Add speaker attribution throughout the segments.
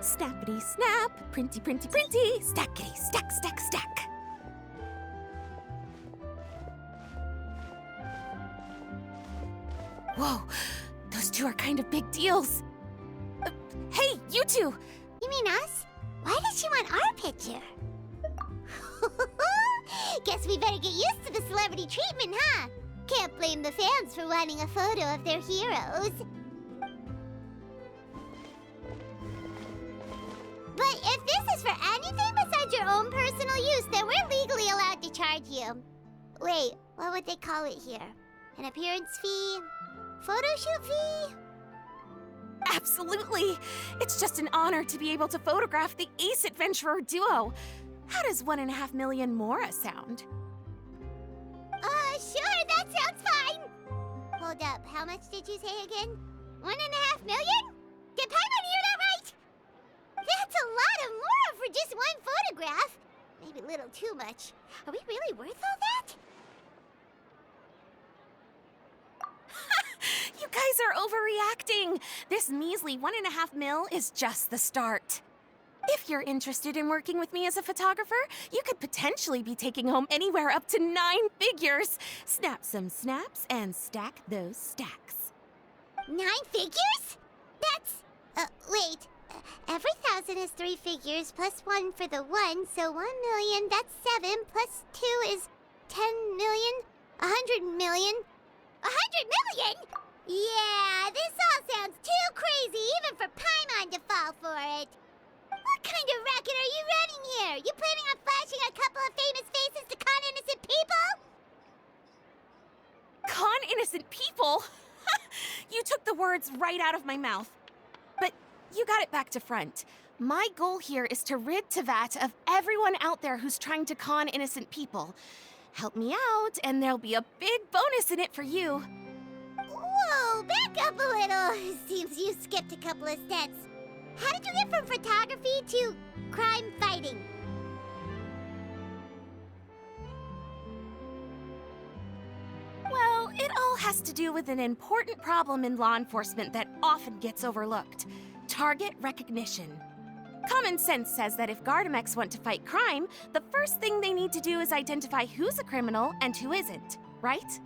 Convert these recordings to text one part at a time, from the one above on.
Speaker 1: Snappity snap, printy printy printy, stackity stack stack stack. Whoa, those two are kind of big deals. Hey, you two!
Speaker 2: You mean us? Why does she want our picture? Guess we better get used to the celebrity treatment, huh? Can't blame the fans for wanting a photo of their heroes. But if this is for anything besides your own personal use, then we're legally allowed to charge you. Wait, what would they call it here? An appearance fee? Photo shoot fee?
Speaker 1: Absolutely! It's just an honor to be able to photograph the Ace Adventurer duo. How does 1.5 million more sound?
Speaker 2: Sure, that sounds fine. Hold up, how much did you say again? 1.5 million? Did Paimon hear that right? That's a lot of more for just one photograph. Maybe a little too much. Are we really worth all that?
Speaker 1: You guys are overreacting! This measly 1.5 mil is just the start. If you're interested in working with me as a photographer, you could potentially be taking home anywhere up to 9 figures. Snap some snaps and stack those stacks.
Speaker 2: 9 figures? That's... wait. Every 1,000 is 3 figures, plus 1 for the 1, so 1 million, that's 7, plus 2 is 10 million, 100 million. 100 million? Yeah, this all sounds too crazy even for Paimon to fall for it. What kind of racket are you running here? You planning on flashing a couple of famous faces to con innocent people?
Speaker 1: Con innocent people? You took the words right out of my mouth. But you got it back to front. My goal here is to rid Tevat of everyone out there who's trying to con innocent people. Help me out, and there'll be a big bonus in it for you.
Speaker 2: Whoa, back up a little. Seems you skipped a couple of steps. How did you get from photography to crime fighting?
Speaker 1: Well, it all has to do with an important problem in law enforcement that often gets overlooked. Target recognition. Common sense says that if Gardamex want to fight crime, the first thing they need to do is identify who's a criminal and who isn't, right?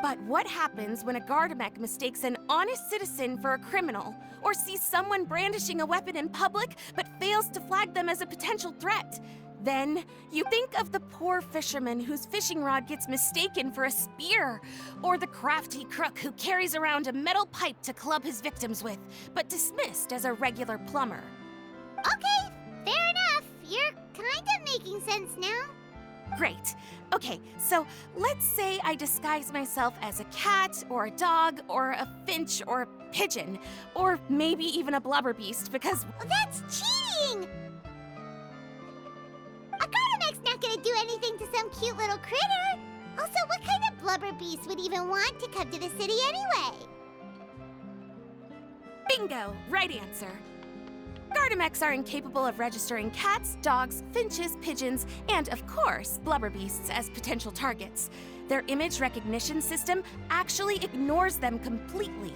Speaker 1: But what happens when a Gardamex mistakes an honest citizen for a criminal, or sees someone brandishing a weapon in public but fails to flag them as a potential threat? Then you think of the poor fisherman whose fishing rod gets mistaken for a spear, or the crafty crook who carries around a metal pipe to club his victims with, but dismissed as a regular plumber.
Speaker 2: Okay, fair enough. You're kind of making sense now.
Speaker 1: Great. Okay, so let's say I disguise myself as a cat, or a dog, or a finch, or a pigeon, or maybe even a blubber beast, because...
Speaker 2: Well, that's cheating! A Gardamex not gonna do anything to some cute little critter. Also, what kind of blubber beast would even want to come to the city anyway?
Speaker 1: Bingo! Right answer. Gardamex are incapable of registering cats, dogs, finches, pigeons, and, of course, blubber beasts as potential targets. Their image recognition system actually ignores them completely.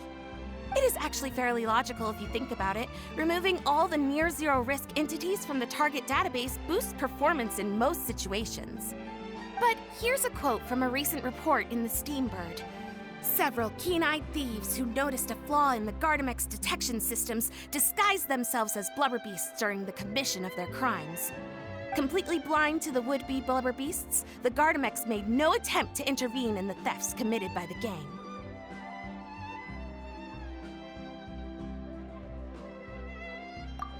Speaker 1: It is actually fairly logical if you think about it. Removing all the near-zero risk entities from the target database boosts performance in most situations. But here's a quote from a recent report in the Steambird. Several keen-eyed thieves who noticed a flaw in the Gardamex detection systems disguised themselves as blubber beasts during the commission of their crimes. Completely blind to the would-be blubber beasts, the Gardamex made no attempt to intervene in the thefts committed by the gang.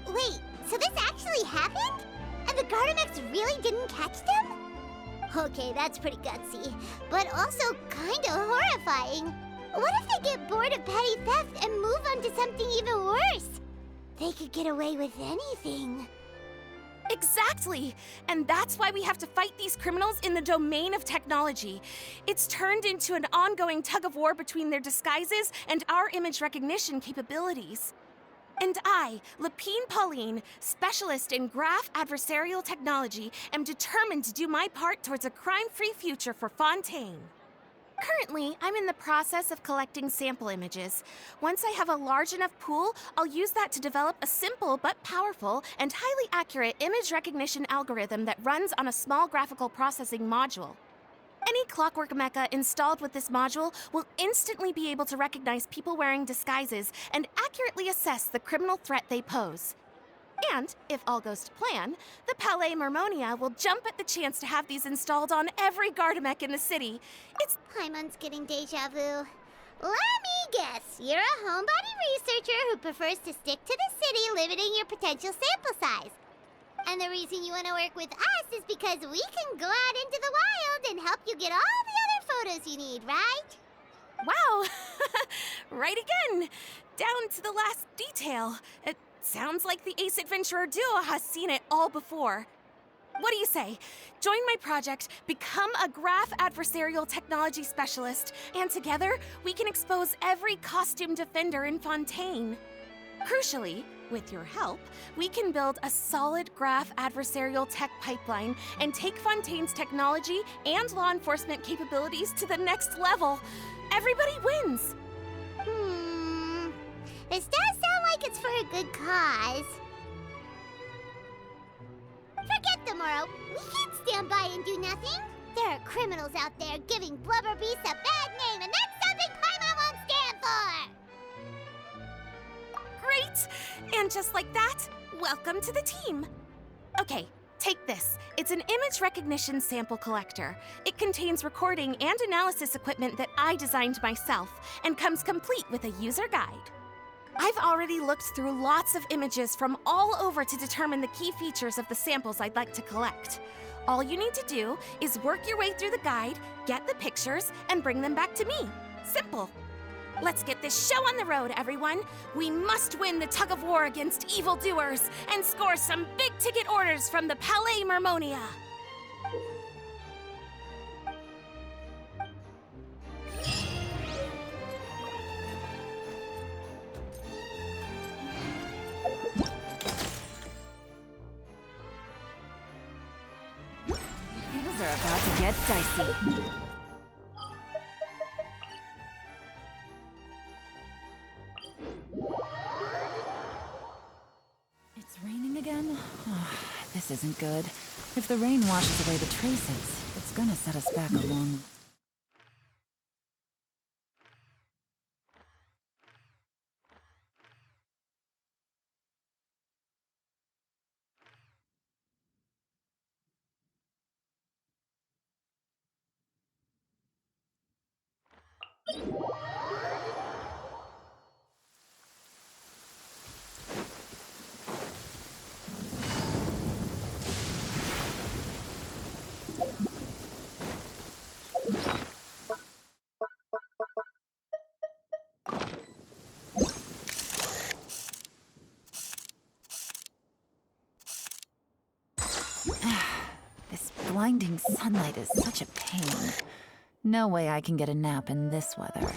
Speaker 2: Wait, so this actually happened? And the Gardamex really didn't catch them? Okay, that's pretty gutsy, but also kinda horrifying. What if they get bored of petty theft and move on to something even worse? They could get away with anything.
Speaker 1: Exactly! And that's why we have to fight these criminals in the domain of technology. It's turned into an ongoing tug-of-war between their disguises and our image recognition capabilities. And I, LEPINE Pauline, specialist in graph adversarial technology, am determined to do my part towards a crime-free future for Fontaine. Currently, I'm in the process of collecting sample images. Once I have a large enough pool, I'll use that to develop a simple but powerful and highly accurate image recognition algorithm that runs on a small graphical processing module. Any clockwork mecha installed with this module will instantly be able to recognize people wearing disguises and accurately assess the criminal threat they pose. And, if all goes to plan, the Palais Mermonia will jump at the chance to have these installed on every Gardamech in the city. It's...
Speaker 2: Paimon's getting deja vu. Let me guess, you're a homebody researcher who prefers to stick to the city, limiting your potential sample size. And the reason you want to work with us is because we can go out into the wild and help you get all the other photos you need, right?
Speaker 1: Wow! Right again! Down to the last detail. It sounds like the Ace Adventurer duo has seen it all before. What do you say? Join my project, become a graph adversarial technology specialist, and together we can expose every costume defender in Fontaine. Crucially, with your help, we can build a solid graph adversarial tech pipeline and take Fontaine's technology and law enforcement capabilities to the next level. Everybody wins!
Speaker 2: This does sound like it's for a good cause. Forget tomorrow. We can't stand by and do nothing. There are criminals out there giving Blubber Beast a bad name, and that's something Paimon won't stand for!
Speaker 1: Great! And just like that, welcome to the team. Okay, take this. It's an image recognition sample collector. It contains recording and analysis equipment that I designed myself and comes complete with a user guide. I've already looked through lots of images from all over to determine the key features of the samples I'd like to collect. All you need to do is work your way through the guide, get the pictures, and bring them back to me. Simple. Let's get this show on the road, everyone. We must win the tug of war against evildoers and score some big-ticket orders from the Palais Mermonia.
Speaker 3: Things are about to get dicey. It's raining again? Oh, this isn't good. If the rain washes away the traces, it's gonna set us back a long... This blinding sunlight is such a pain. No way I can get a nap in this weather.